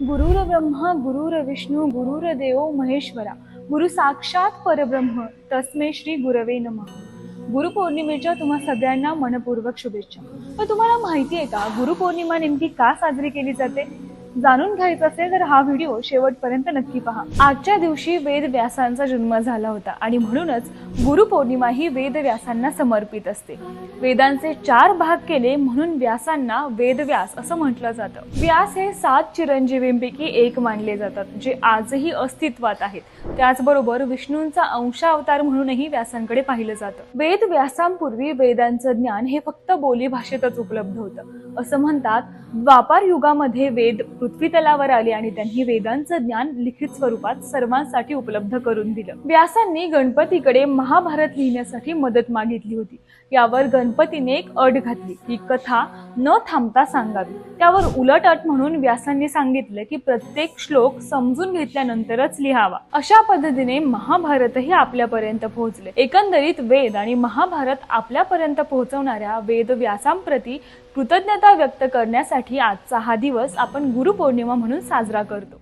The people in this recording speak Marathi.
गुरुर्ब्रह्मा गुरुर्विष्णू गुरुर्देव महेश्वरा गुरु साक्षात परब्रह्म तस्मै श्री गुरवे नमः। गुरुपौर्णिमेच्या तुम्हा सगळ्यांना मनपूर्वक शुभेच्छा। पण तुम्हाला माहिती आहे का गुरुपौर्णिमा नेमकी का साजरी केली जाते? जाणून घ्यायचं असेल तर हा व्हिडिओ शेवटपर्यंत नक्की पहा। आजच्या दिवशी वेद व्यासांचा जन्म झाला होता आणि म्हणूनच गुरुपौर्णिमा ही वेद व्यासांना समर्पित असते। वेदांचे 4 भाग केले म्हणून व्यासांना वेदव्यास असं म्हटलं जातं। व्यास हे 7 चिरंजीवींपैकी एक मानले जातात जे आजही अस्तित्वात आहेत। त्याचबरोबर विष्णूंचा अंशावतार म्हणूनही व्यासांकडे पाहिलं जातं। वेद व्यासांपूर्वी वेदांचं ज्ञान हे फक्त बोली भाषेतच उपलब्ध होतं। असं म्हणतात द्वापार युगामध्ये वेद पृथ्वी तलावर आले आणि त्यांनी वेदांचं ज्ञान लिखित स्वरूपात सर्वांसाठी उपलब्ध करून दिलं। व्यासांनी गणपतीकडे महाभारत लिहिण्यासाठी मदत मागितली होती। यावर गणपतीने एक अट घातली, ही कथा न थांबता सांगावी। त्यावर उलट अट म्हणून व्यासांनी सांगितलं की प्रत्येक श्लोक समजून घेतल्यानंतरच लिहावा। अशा पद्धतीने महाभारतही आपल्यापर्यंत पोहोचले। एकंदरीत वेद आणि महाभारत आपल्यापर्यंत पोहोचवणाऱ्या वेद व्यासांप्रती कृतज्ञता व्यक्त करण्यासाठी आजचा हा दिवस आपण गुरुपौर्णिमा म्हणून साजरा करतो।